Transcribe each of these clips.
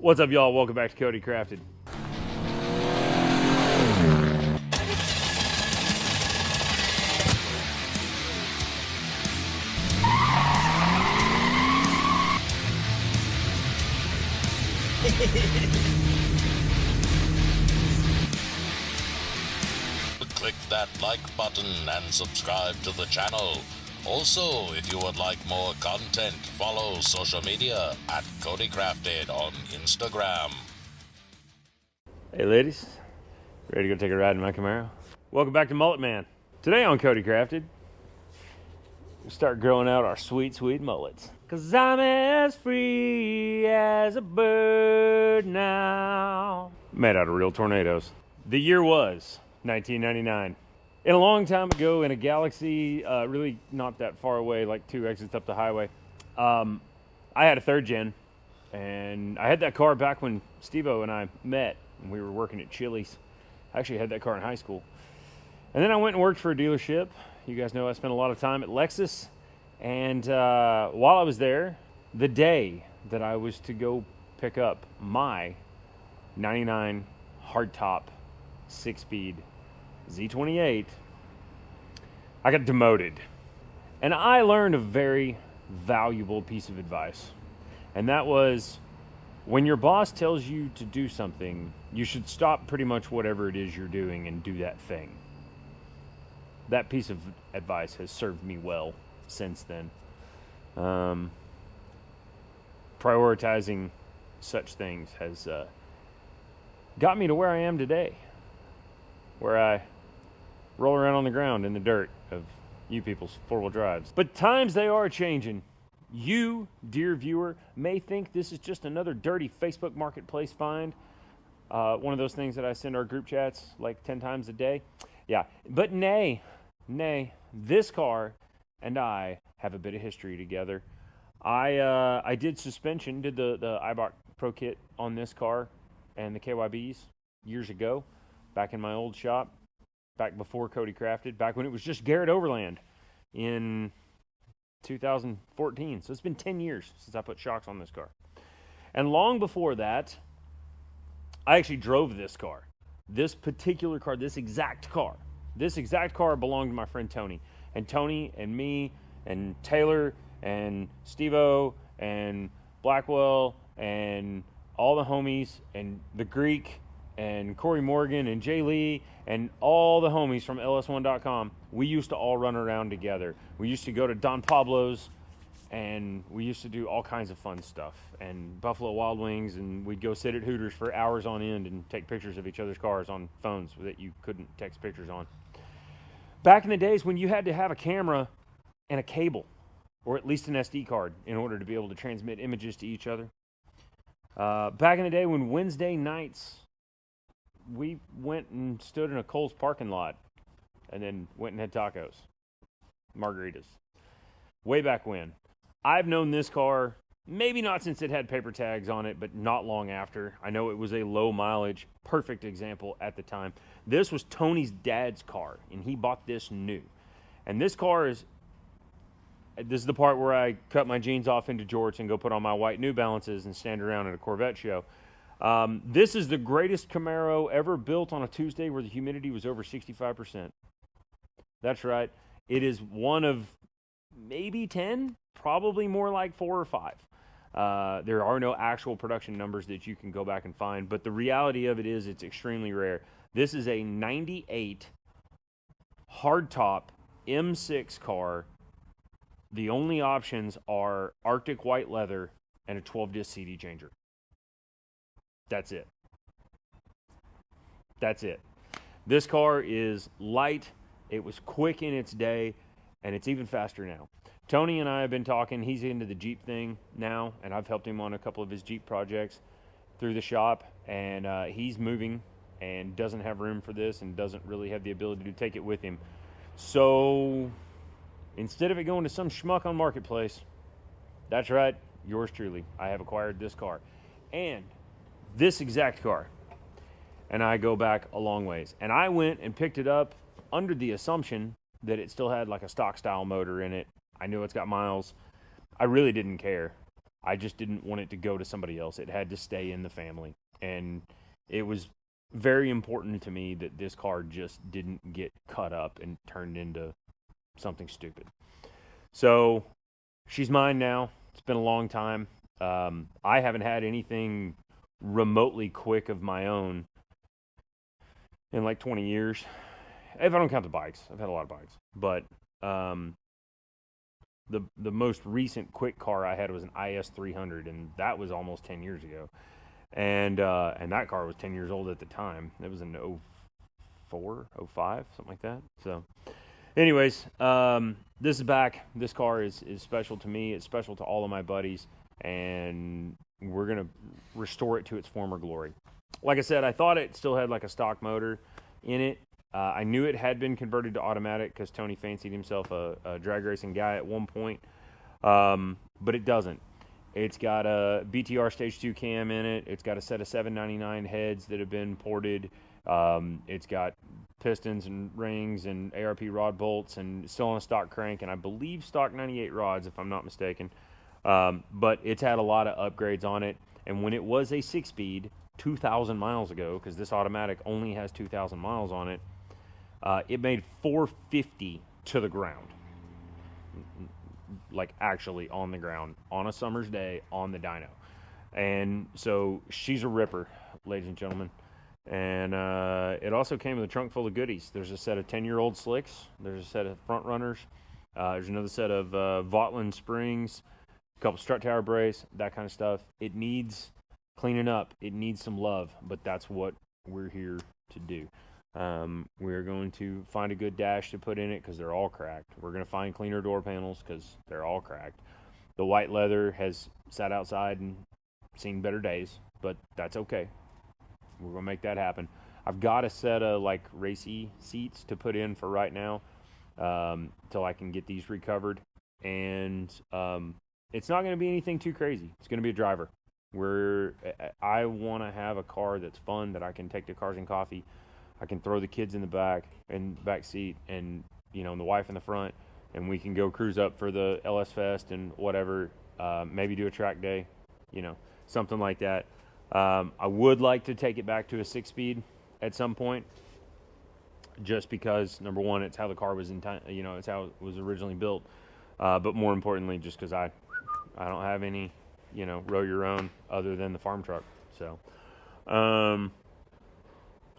What's up, y'all? Welcome back to Cody Crafted. Click that like button and subscribe to the channel. Also, if you would like more content, follow social media at CodyCrafted on Instagram. Hey, ladies. Ready to go take a ride in my Camaro? Welcome back to Mullet Man. Today on Cody Crafted, we start growing out our sweet, sweet mullets. 'Cause I'm as free as a bird now. Made out of real tornadoes. The year was 1999. And a long time ago in a galaxy, really not that far away, like 2 exits up the highway, I had a third gen. And I had that car back when Steve-O and I met. And we were working at Chili's. I actually had that car in high school. And then I went and worked for a dealership. You guys know I spent a lot of time at Lexus. And while I was there, the day that I was to go pick up my 99 hardtop 6-speed Z28, I got demoted. And I learned a very valuable piece of advice. And that was, when your boss tells you to do something, you should stop pretty much whatever it is you're doing and do that thing. That piece of advice has served me well since then. Prioritizing such things has got me to where I am today, where I roll around on the ground in the dirt of you people's four-wheel drives. But times, they are changing. You, dear viewer, may think this is just another dirty Facebook Marketplace find. One of those things that I send our group chats like 10 times a day. Yeah, but nay, this car and I have a bit of history together. I did suspension, did the Ibach Pro Kit on this car and the KYBs years ago, back in my old shop, back before Cody Crafted, back when it was just Garrett Overland in 2014. So it's been 10 years since I put shocks on this car. And long before that, I actually drove this car. This particular car, this exact car belonged to my friend Tony. And Tony and me and Taylor and Steve-O and Blackwell and all the homies and the Greek and Corey Morgan and Jay Lee and all the homies from ls1.com, we used to all run around together. We used to go to Don Pablo's, and we used to do all kinds of fun stuff, and Buffalo Wild Wings, and we'd go sit at Hooters for hours on end and take pictures of each other's cars on phones that you couldn't text pictures on. Back in the days when you had to have a camera and a cable, or at least an SD card, in order to be able to transmit images to each other. Back in the day when Wednesday nights, we went and stood in a Kohl's parking lot and then went and had tacos, margaritas. Way back when. I've known this car, maybe not since it had paper tags on it, but not long after. I know it was a low mileage, perfect example at the time. This was Tony's dad's car, and he bought this new. And this car is the part where I cut my jeans off into jorts and go put on my white New Balances and stand around at a Corvette show. This is the greatest Camaro ever built on a Tuesday where the humidity was over 65%. That's right. It is one of maybe 10, probably more like 4 or 5. There are no actual production numbers that you can go back and find, but the reality of it is it's extremely rare. This is a 98 hardtop M6 car. The only options are Arctic white leather and a 12-disc CD changer. That's it. That's it. This car is light. It was quick in its day, and it's even faster now. Tony and I have been talking. He's into the Jeep thing now, and I've helped him on a couple of his Jeep projects through the shop, and he's moving and doesn't have room for this and doesn't really have the ability to take it with him. So instead of it going to some schmuck on Marketplace, that's right, yours truly, I have acquired this car. And this exact car. And I go back a long ways. And I went and picked it up under the assumption that it still had like a stock style motor in it. I knew it's got miles. I really didn't care. I just didn't want it to go to somebody else. It had to stay in the family. And it was very important to me that this car just didn't get cut up and turned into something stupid. So she's mine now. It's been a long time. I haven't had anything remotely quick of my own in like 20 years. If I don't count the bikes. I've had a lot of bikes. But the most recent quick car I had was an IS 300, and that was almost 10 years ago. And that car was 10 years old at the time. It was an 04, 05, something like that. So anyways, this is back. This car is special to me. It's special to all of my buddies, and we're going to restore it to its former glory. Like I said, I thought it still had like a stock motor in it. I knew it had been converted to automatic because Tony fancied himself a drag racing guy at one point, but it doesn't. It's got a BTR Stage 2 cam in it. It's got a set of 799 heads that have been ported. It's got pistons and rings and ARP rod bolts, and it's still on a stock crank, and I believe stock 98 rods, if I'm not mistaken. But it's had a lot of upgrades on it, and when it was a 6-speed 2,000 miles ago, because this automatic only has 2,000 miles on it, it made 450 to the ground. Like actually on the ground on a summer's day on the dyno. And so she's a ripper, ladies and gentlemen. And it also came with a trunk full of goodies. There's a set of 10-year-old slicks. There's a set of front runners. There's another set of Votland springs, a couple strut tower brace, that kind of stuff. It needs cleaning up. It needs some love, but that's what we're here to do. We're going to find a good dash to put in it because they're all cracked. We're going to find cleaner door panels because they're all cracked. The white leather has sat outside and seen better days, but that's okay. We're going to make that happen. I've got a set of like racy seats to put in for right now till I can get these recovered. And it's not going to be anything too crazy. It's going to be a driver. I want to have a car that's fun that I can take to Cars and Coffee. I can throw the kids in the back seat, and and the wife in the front, and we can go cruise up for the LS Fest and whatever. Maybe do a track day, something like that. I would like to take it back to a 6-speed at some point, just because number one, it's how the car was it's how it was originally built. But more importantly, just because I don't have any, row your own other than the farm truck. So,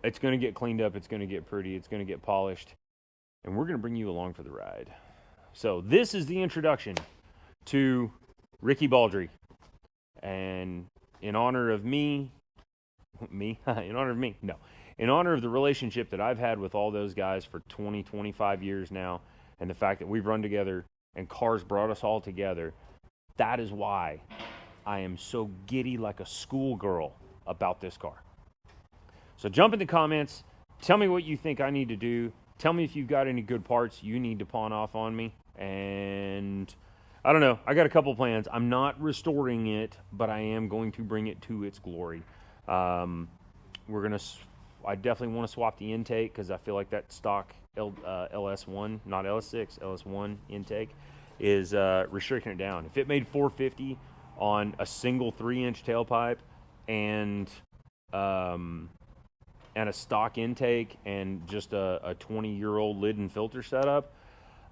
it's going to get cleaned up. It's going to get pretty. It's going to get polished. And we're going to bring you along for the ride. So this is the introduction to Ricky Baldry. And in honor of in honor of the relationship that I've had with all those guys for 20, 25 years now, and the fact that we've run together and cars brought us all together, that is why I am so giddy like a schoolgirl about this car. So jump in the comments. Tell me what you think I need to do. Tell me if you've got any good parts you need to pawn off on me. And I don't know. I got a couple plans. I'm not restoring it, but I am going to bring it to its glory. I definitely want to swap the intake because I feel like that stock LS1, not LS6, LS1 intake is restricting it down. If it made 450 on a single 3-inch tailpipe and a stock intake and just a 20-year-old lid and filter setup,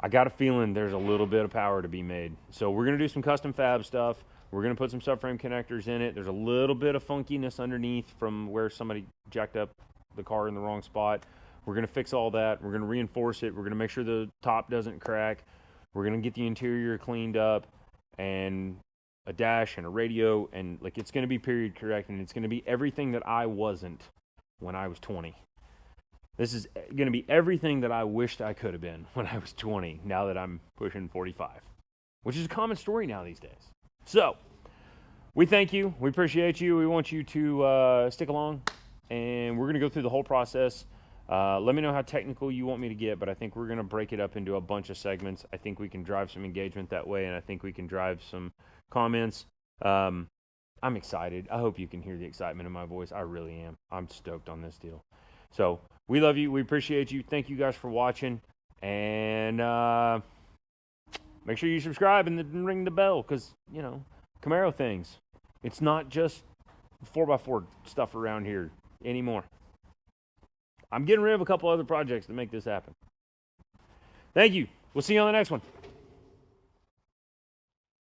I got a feeling there's a little bit of power to be made. So we're going to do some custom fab stuff. We're going to put some subframe connectors in it. There's a little bit of funkiness underneath from where somebody jacked up the car in the wrong spot. We're going to fix all that. We're going to reinforce it. We're going to make sure the top doesn't crack. We're going to get the interior cleaned up and a dash and a radio, and like it's going to be period correct, and it's going to be everything that I wasn't when I was 20. This is going to be everything that I wished I could have been when I was 20, now that I'm pushing 45, which is a common story now these days. So, we thank you. We appreciate you. We want you to stick along, and we're going to go through the whole process. Let me know how technical you want me to get, but I think we're going to break it up into a bunch of segments. I think we can drive some engagement that way, and I think we can drive some comments. I'm excited. I hope you can hear the excitement in my voice. I really am. I'm stoked on this deal. So, we love you. We appreciate you. Thank you guys for watching. And make sure you subscribe and ring the bell because, Camaro things. It's not just 4x4 stuff around here anymore. I'm getting rid of a couple other projects to make this happen. Thank you. We'll see you on the next one.